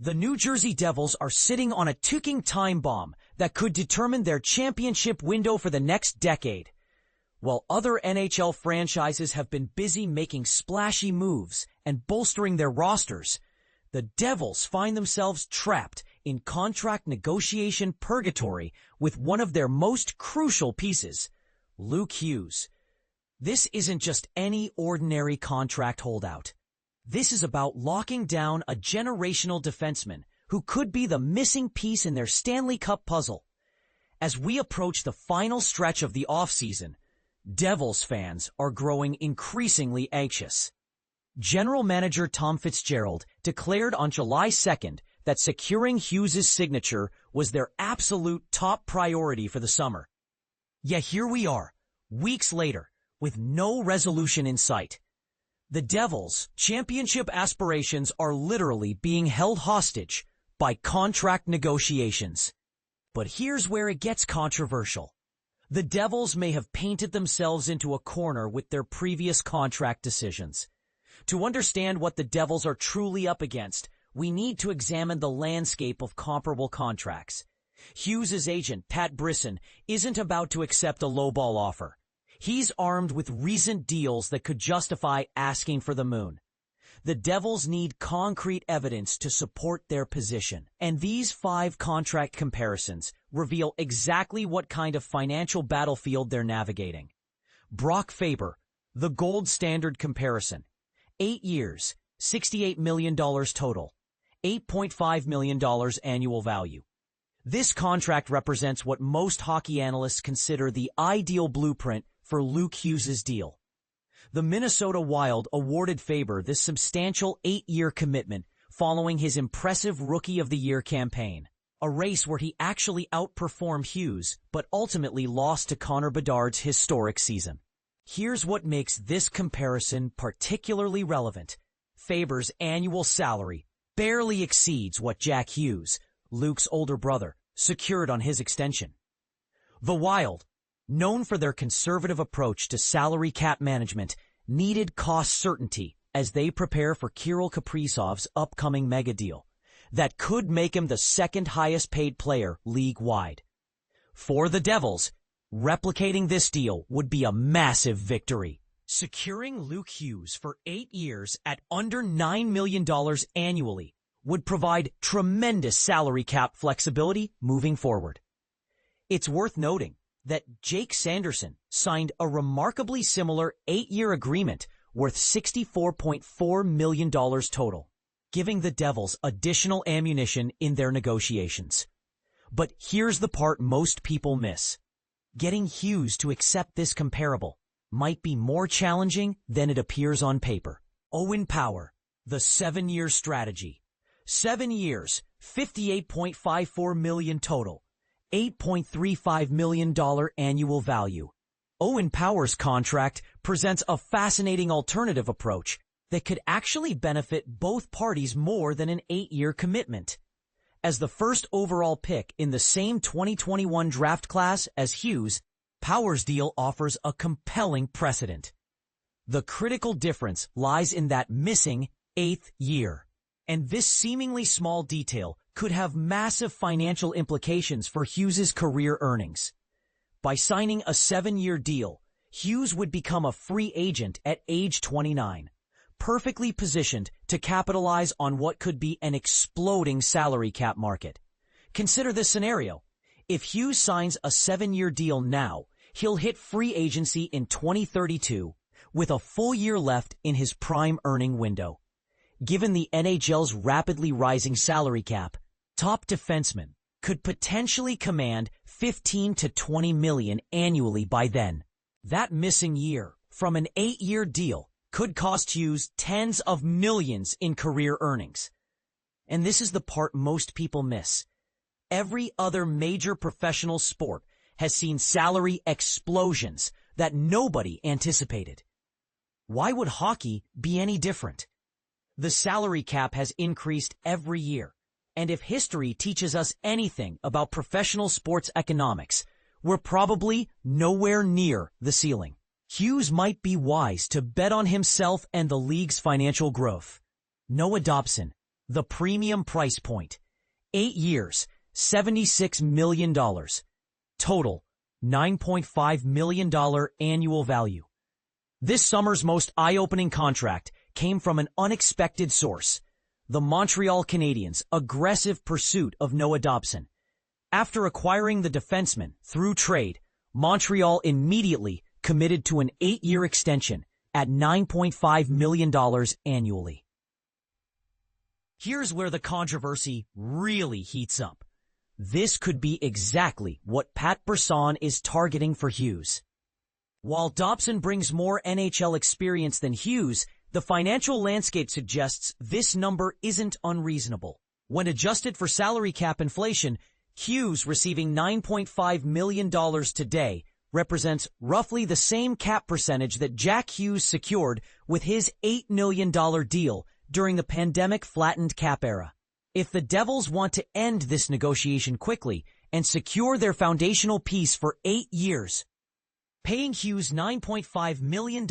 The New Jersey Devils are sitting on a ticking time bomb that could determine their championship window for the next decade. While other NHL franchises have been busy making splashy moves and bolstering their rosters, the Devils find themselves trapped in contract negotiation purgatory with one of their most crucial pieces, Luke Hughes. This isn't just any ordinary contract holdout. This is about locking down a generational defenseman who could be the missing piece in their Stanley Cup puzzle. As we approach the final stretch of the offseason, Devils fans are growing increasingly anxious. General Manager Tom Fitzgerald declared on July 2nd that securing Hughes' signature was their absolute top priority for the summer. Yet here we are, weeks later, with no resolution in sight. The Devils' championship aspirations are literally being held hostage by contract negotiations. But here's where it gets controversial. The Devils may have painted themselves into a corner with their previous contract decisions. To understand what the Devils are truly up against, we need to examine the landscape of comparable contracts. Hughes' agent, Pat Brisson, isn't about to accept a lowball offer. He's armed with recent deals that could justify asking for the moon. The Devils need concrete evidence to support their position, and these 5 contract comparisons reveal exactly what kind of financial battlefield they're navigating. Brock Faber, the gold standard comparison. 8 years, $68 million total, $8.5 million annual value. This contract represents what most hockey analysts consider the ideal blueprint for Luke Hughes' deal. The Minnesota Wild awarded Faber this substantial 8-year commitment following his impressive Rookie of the Year campaign, a race where he actually outperformed Hughes but ultimately lost to Connor Bedard's historic season. Here's what makes this comparison particularly relevant. Faber's annual salary barely exceeds what Jack Hughes, Luke's older brother, secured on his extension. The Wild, known for their conservative approach to salary cap management, needed cost certainty as they prepare for Kirill Kaprizov's upcoming mega deal that could make him the second highest paid player league-wide. For the Devils, replicating this deal would be a massive victory. Securing Luke Hughes for 8 years at under $9 million annually would provide tremendous salary cap flexibility moving forward. It's worth noting that Jake Sanderson signed a remarkably similar 8-year agreement worth $64.4 million total, giving the Devils additional ammunition in their negotiations. But here's the part most people miss. Getting Hughes to accept this comparable might be more challenging than it appears on paper. Owen Power, the 7-year strategy. 7 years, $58.54 million total. $8.35 million annual value. Owen Power's contract presents a fascinating alternative approach that could actually benefit both parties more than an 8-year commitment. As the first overall pick in the same 2021 draft class as Hughes, Power's deal offers a compelling precedent. The critical difference lies in that missing 8th year. And this seemingly small detail could have massive financial implications for Hughes' career earnings. By signing a 7-year deal, Hughes would become a free agent at age 29, perfectly positioned to capitalize on what could be an exploding salary cap market. Consider this scenario. If Hughes signs a 7-year deal now, he'll hit free agency in 2032 with a full year left in his prime earning window. Given the NHL's rapidly rising salary cap, top defensemen could potentially command $15 to $20 million annually by then. That missing year from an 8-year deal could cost Hughes tens of millions in career earnings. And this is the part most people miss. Every other major professional sport has seen salary explosions that nobody anticipated. Why would hockey be any different? The salary cap has increased every year, and if history teaches us anything about professional sports economics, we're probably nowhere near the ceiling. Hughes might be wise to bet on himself and the league's financial growth. Noah Dobson, The premium price point. 8 years, $76 million. Total, $9.5 million annual value. This summer's most eye-opening contract came from an unexpected source: the Montreal Canadiens' aggressive pursuit of Noah Dobson. After acquiring the defenseman through trade, Montreal immediately committed to an 8-year extension at $9.5 million annually. Here's where the controversy really heats up. This could be exactly what Pat Brisson is targeting for Hughes. While Dobson brings more NHL experience than Hughes, the financial landscape suggests this number isn't unreasonable. When adjusted for salary cap inflation, Hughes receiving $9.5 million today represents roughly the same cap percentage that Jack Hughes secured with his $8 million deal during the pandemic-flattened cap era. If the Devils want to end this negotiation quickly and secure their foundational piece for 8 years, paying Hughes $9.5 million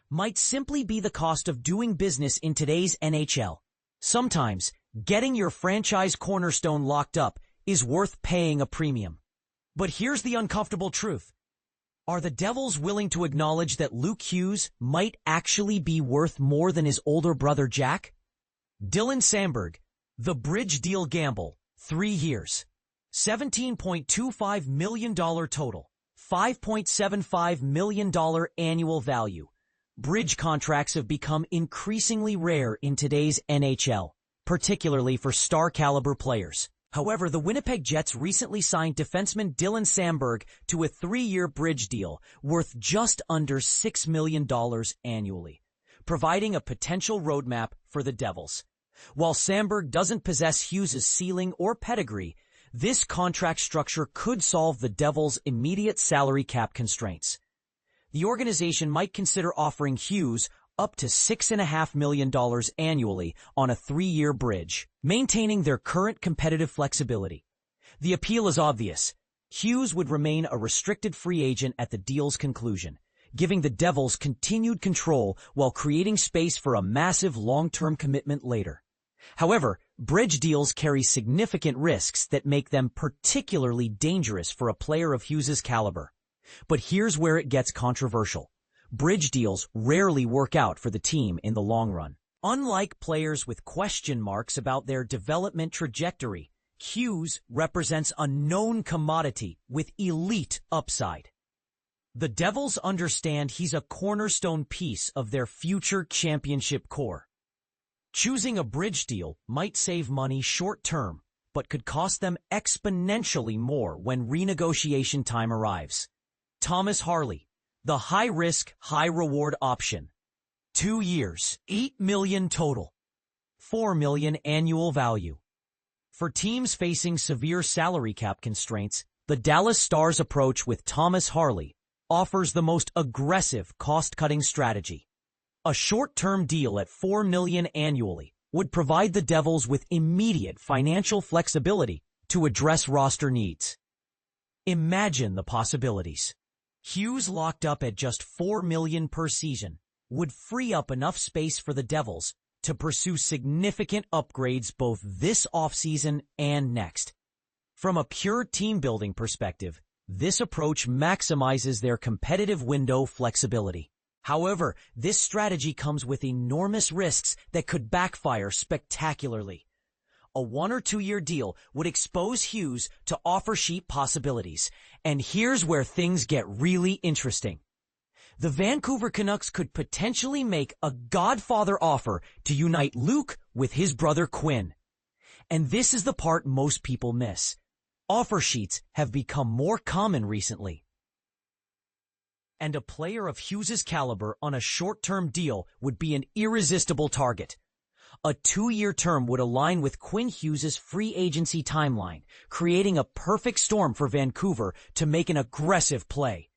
might simply be the cost of doing business in today's NHL. Sometimes, getting your franchise cornerstone locked up is worth paying a premium. But here's the uncomfortable truth. Are the Devils willing to acknowledge that Luke Hughes might actually be worth more than his older brother Jack? Dylan Samberg, the bridge deal gamble, 3 years. $17.25 million total. $5.75 million annual value. Bridge contracts have become increasingly rare in today's NHL, particularly for star-caliber players. However, the Winnipeg Jets recently signed defenseman Dylan Samberg to a 3-year bridge deal worth just under $6 million annually, providing a potential roadmap for the Devils. While Samberg doesn't possess Hughes' ceiling or pedigree, this contract structure could solve the Devils' immediate salary cap constraints. The organization might consider offering Hughes up to $6.5 million annually on a 3-year bridge, maintaining their current competitive flexibility. The appeal is obvious. Hughes would remain a restricted free agent at the deal's conclusion, giving the Devils continued control while creating space for a massive long-term commitment later. However, bridge deals carry significant risks that make them particularly dangerous for a player of Hughes' caliber. But here's where it gets controversial. Bridge deals rarely work out for the team in the long run. Unlike players with question marks about their development trajectory, Hughes represents a known commodity with elite upside. The Devils understand he's a cornerstone piece of their future championship core. Choosing a bridge deal might save money short-term, but could cost them exponentially more when renegotiation time arrives. Thomas Harley, the high-risk, high-reward option. 2 years, $8 million total. $4 million annual value. For teams facing severe salary cap constraints, the Dallas Stars' approach with Thomas Harley offers the most aggressive cost-cutting strategy. A short-term deal at $4 million annually would provide the Devils with immediate financial flexibility to address roster needs. Imagine the possibilities. Hughes locked up at just $4 million per season would free up enough space for the Devils to pursue significant upgrades both this offseason and next. From a pure team-building perspective, this approach maximizes their competitive window flexibility. However, this strategy comes with enormous risks that could backfire spectacularly. A 1 or 2 year deal would expose Hughes to offer sheet possibilities, and here's where things get really interesting. The Vancouver Canucks could potentially make a godfather offer to unite Luke with his brother Quinn. And this is the part most people miss. Offer sheets have become more common recently. And a player of Hughes' caliber on a short-term deal would be an irresistible target. A 2-year term would align with Quinn Hughes' free agency timeline, creating a perfect storm for Vancouver to make an aggressive play.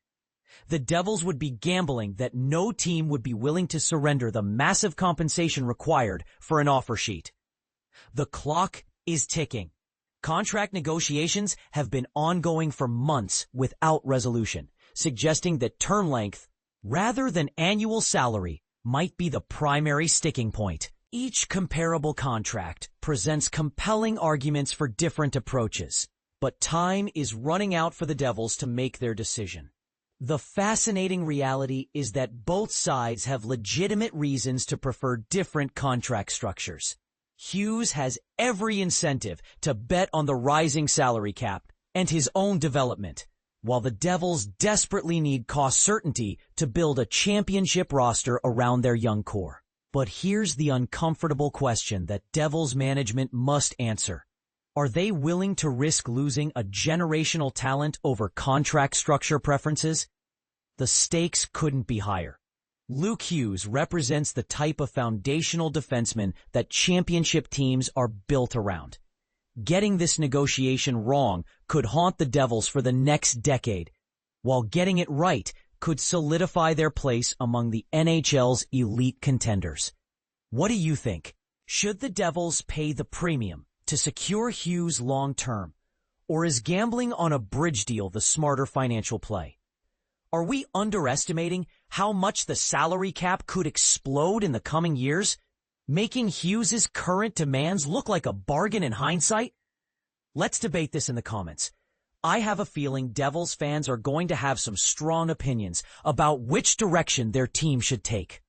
The Devils would be gambling that no team would be willing to surrender the massive compensation required for an offer sheet. The clock is ticking. Contract negotiations have been ongoing for months without resolution, suggesting that term length, rather than annual salary, might be the primary sticking point. Each comparable contract presents compelling arguments for different approaches, but time is running out for the Devils to make their decision. The fascinating reality is that both sides have legitimate reasons to prefer different contract structures. Hughes has every incentive to bet on the rising salary cap and his own development, while the Devils desperately need cost certainty to build a championship roster around their young core. But here's the uncomfortable question that Devils management must answer. Are they willing to risk losing a generational talent over contract structure preferences? The stakes couldn't be higher. Luke Hughes represents the type of foundational defenseman that championship teams are built around. Getting this negotiation wrong could haunt the Devils for the next decade, while getting it right could solidify their place among the NHL's elite contenders. What do you think? Should the Devils pay the premium to secure Hughes long-term, or is gambling on a bridge deal the smarter financial play? Are we underestimating how much the salary cap could explode in the coming years, making Hughes' current demands look like a bargain in hindsight? Let's debate this in the comments. I have a feeling Devils fans are going to have some strong opinions about which direction their team should take.